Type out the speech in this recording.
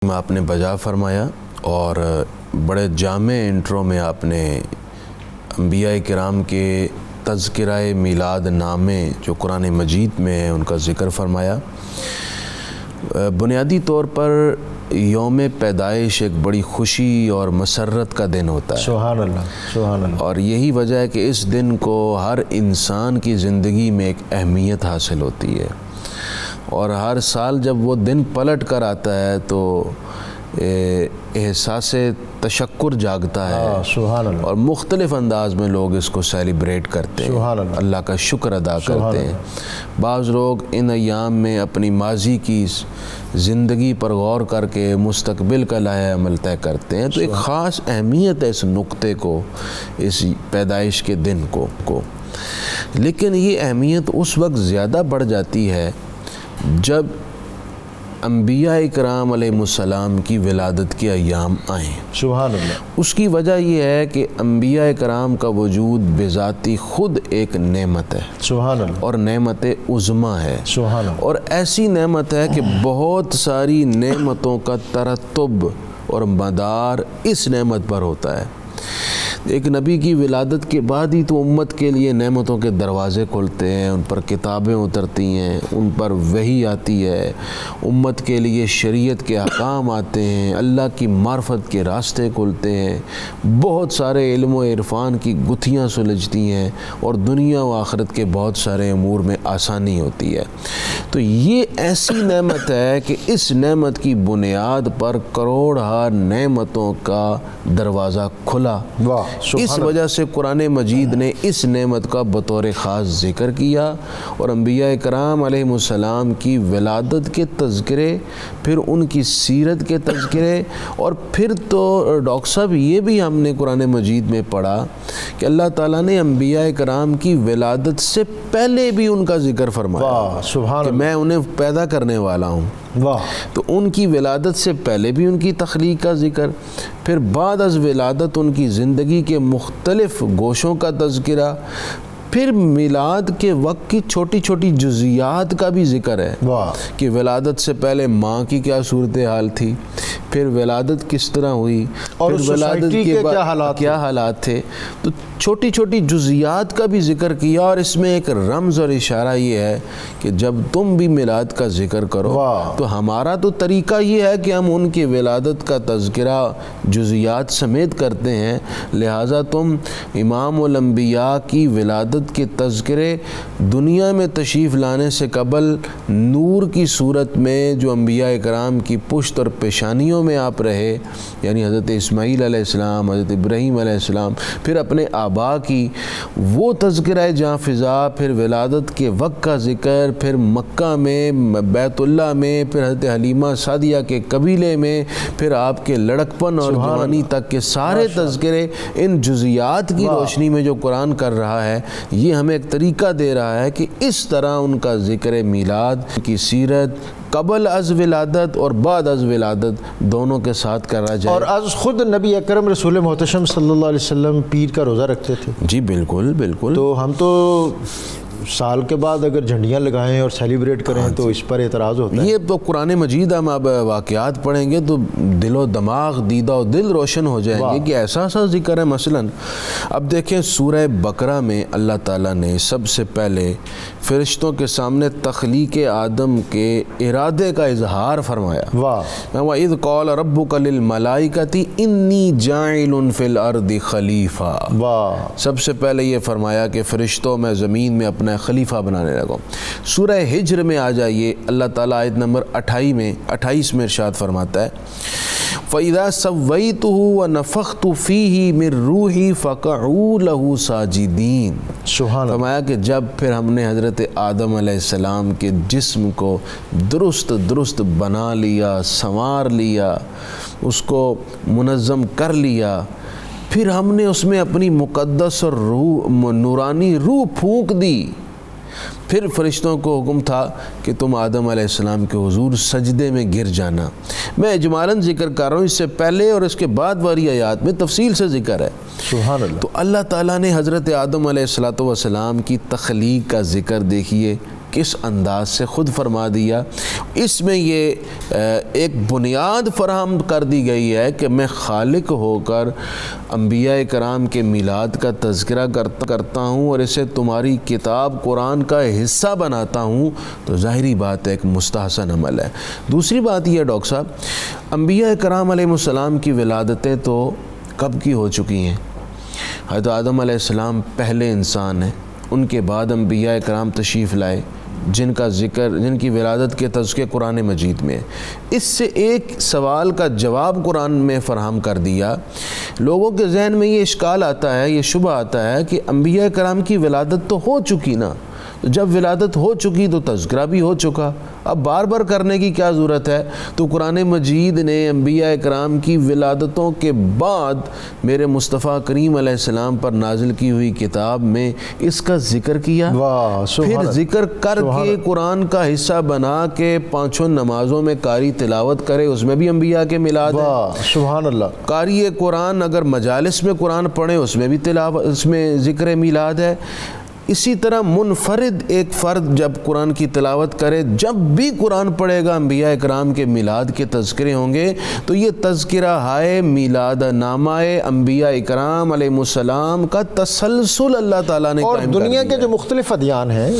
آپ نے بجا فرمایا اور بڑے جامع انٹرو میں آپ نے انبیاء کرام کے تذکرہ میلاد نامے جو قرآن مجید میں ہے ان کا ذکر فرمایا۔ بنیادی طور پر یوم پیدائش ایک بڑی خوشی اور مسرت کا دن ہوتا ہے۔ سبحان اللہ، سبحان اللہ۔ اور یہی وجہ ہے کہ اس دن کو ہر انسان کی زندگی میں ایک اہمیت حاصل ہوتی ہے، اور ہر سال جب وہ دن پلٹ کر آتا ہے تو احساس تشکر جاگتا ہے، سبحان اللہ، اور مختلف انداز میں لوگ اس کو سیلیبریٹ کرتے ہیں، سبحان اللہ، اللہ کا شکر ادا کرتے ہیں۔ بعض لوگ ان ایام میں اپنی ماضی کی زندگی پر غور کر کے مستقبل کا لائحہ عمل طے کرتے ہیں، تو ایک خاص اہمیت ہے اس نقطے کو، اس پیدائش کے دن کو۔ لیکن یہ اہمیت اس وقت زیادہ بڑھ جاتی ہے جب انبیاء کرام علیہ السلام کی ولادت کے ایام آئیں۔ سبحان اللہ۔ اس کی وجہ یہ ہے کہ انبیاء کرام کا وجود بذاتی خود ایک نعمت ہے، سبحان اللہ، اور نعمت عظمیٰ ہے، سبحان اللہ، اور ایسی نعمت ہے کہ بہت ساری نعمتوں کا ترتب اور مدار اس نعمت پر ہوتا ہے۔ ایک نبی کی ولادت کے بعد ہی تو امت کے لیے نعمتوں کے دروازے کھلتے ہیں، ان پر کتابیں اترتی ہیں، ان پر وحی آتی ہے، امت کے لیے شریعت کے احکام آتے ہیں، اللہ کی معرفت کے راستے کھلتے ہیں، بہت سارے علم و عرفان کی گتھیاں سلجھتی ہیں، اور دنیا و آخرت کے بہت سارے امور میں آسانی ہوتی ہے۔ تو یہ ایسی نعمت ہے کہ اس نعمت کی بنیاد پر کروڑہا نعمتوں کا دروازہ کھلا۔ اس وجہ سے قرآن مجید نے اس نعمت کا بطور خاص ذکر کیا، اور انبیاء کرام علیہ السلام کی ولادت کے تذکرے، پھر ان کی سیرت کے تذکرے، اور پھر تو ڈاکٹر صاحب یہ بھی ہم نے قرآن مجید میں پڑھا کہ اللہ تعالیٰ نے انبیاء کرام کی ولادت سے پہلے بھی ان کا ذکر فرمایا کہ میں انہیں پیدا کرنے والا ہوں۔ تو ان کی ولادت سے پہلے بھی ان کی تخلیق کا ذکر، پھر بعد از ولادت ان کی زندگی کے مختلف گوشوں کا تذکرہ، پھر میلاد کے وقت کی چھوٹی چھوٹی جزیات کا بھی ذکر ہے کہ ولادت سے پہلے ماں کی کیا صورتحال تھی، پھر ولادت کس طرح ہوئی، اور پھر ولادت کے بعد کیا حالات تھے۔ تو چھوٹی چھوٹی جزیات کا بھی ذکر کیا، اور اس میں ایک رمز اور اشارہ یہ ہے کہ جب تم بھی میلاد کا ذکر کرو تو ہمارا تو طریقہ یہ ہے کہ ہم ان کی ولادت کا تذکرہ جزیات سمیت کرتے ہیں، لہٰذا تم امام الانبیاء کی ولادت کے تذکرے دنیا میں تشریف لانے سے قبل نور کی صورت میں جو انبیاء کرام کی پشت اور پیشانیوں میں آپ رہے، یعنی حضرت اسماعیل علیہ السلام، حضرت ابراہیم علیہ السلام، پھر اپنے آبا کی وہ تذکرہ جاں فضا، پھر ولادت کے وقت کا ذکر، پھر مکہ میں، بیت اللہ میں، پھر حضرت حلیمہ سعدیہ کے قبیلے میں، پھر آپ کے لڑکپن اور جوانی تک کے سارے تذکرے، ان جزیات کی روشنی میں جو قرآن کر رہا ہے، یہ ہمیں ایک طریقہ دے رہا ہے کہ اس طرح ان کا ذکر میلاد کی سیرت قبل از ولادت اور بعد از ولادت دونوں کے ساتھ کرا جائے۔ اور از خود نبی اکرم رسول محتشم صلی اللہ علیہ وسلم پیر کا روزہ رکھتے تھے۔ جی بالکل بالکل۔ تو ہم تو سال کے بعد اگر جھنڈیاں لگائیں اور سیلیبریٹ کریں تو اس پر اعتراض ہوتا ہے۔ یہ تو قرآن مجید ہم اب واقعات پڑھیں گے تو دل و دماغ، دیدہ و دل روشن ہو جائیں گے کہ ایسا ذکر ہے۔ مثلا اب دیکھیں سورہ بقرہ میں اللہ تعالیٰ نے سب سے پہلے فرشتوں کے سامنے تخلیق آدم کے ارادے کا اظہار فرمایا۔ وَإِذْ قَالَ رَبُّكَ لِلْمَلَائِكَةِ إِنِّي جَاعِلٌ فِي الْأَرْضِ خَلِيفَةً۔ سب سے پہلے یہ فرمایا کہ فرشتوں میں زمین میں اپنا خلیفہ بنانے لگا۔ سورہ ہجر میں آ جائیے، اللہ تعالیٰ آیت نمبر 28 میں ارشاد فرماتا ہے فَإِذَا سَوَّيْتُهُ وَنَفَخْتُ فِيهِ مِن رُّوحِي فَقَعُوا لَهُ سَاجِدِينَ۔ فرمایا کہ جب پھر ہم نے حضرت آدم علیہ السلام کے جسم کو درست بنا لیا، سنوار لیا، اس کو منظم کر لیا، پھر ہم نے اس میں اپنی مقدس اور نورانی روح پھونک دی، پھر فرشتوں کو حکم تھا کہ تم آدم علیہ السلام کے حضور سجدے میں گر جانا۔ میں اجمالاً ذکر کر رہا ہوں، اس سے پہلے اور اس کے بعد والی آیات میں تفصیل سے ذکر ہے۔ سبحان اللہ۔ تو اللہ تعالیٰ نے حضرت آدم علیہ السلام کی تخلیق کا ذکر دیکھیے کس انداز سے خود فرما دیا۔ اس میں یہ ایک بنیاد فراہم کر دی گئی ہے کہ میں خالق ہو کر انبیاء کرام کے میلاد کا تذکرہ کرتا ہوں اور اسے تمہاری کتاب قرآن کا حصہ بناتا ہوں، تو ظاہری بات ہے ایک مستحسن عمل ہے۔ دوسری بات یہ ہے ڈاکٹر صاحب، انبیاء کرام علیہ السلام کی ولادتیں تو کب کی ہو چکی ہیں۔ حضرت آدم علیہ السلام پہلے انسان ہیں، ان کے بعد انبیاء کرام تشریف لائے جن کی ولادت کے تذکرے قرآن مجید میں ہے۔ اس سے ایک سوال کا جواب قرآن میں فراہم کر دیا۔ لوگوں کے ذہن میں یہ اشکال آتا ہے، یہ شبہ آتا ہے کہ انبیاء کرام کی ولادت تو ہو چکی نا، جب ولادت ہو چکی تو تذکرہ بھی ہو چکا، اب بار بار کرنے کی کیا ضرورت ہے؟ تو قرآن مجید نے انبیاء کرام کی ولادتوں کے بعد میرے مصطفیٰ کریم علیہ السلام پر نازل کی ہوئی کتاب میں اس کا ذکر کیا، پھر ذکر کر کے قرآن کا حصہ بنا کے پانچوں نمازوں میں قاری تلاوت کرے، اس میں بھی انبیاء کے میلاد ہے۔ سبحان اللہ۔ قاری قرآن اگر مجالس میں قرآن پڑھے اس میں بھی اس میں ذکر میلاد ہے۔ اسی طرح منفرد ایک فرد جب قرآن کی تلاوت کرے، جب بھی قرآن پڑھے گا انبیاء کرام کے میلاد کے تذکرے ہوں گے، تو یہ تذکرہ ہائے میلاد نامہ انبیاء کرام علیہ السلام کا تسلسل اللہ تعالیٰ نے قائم کر دیا ہے۔ اور دنیا کے جو مختلف ادیان ہیں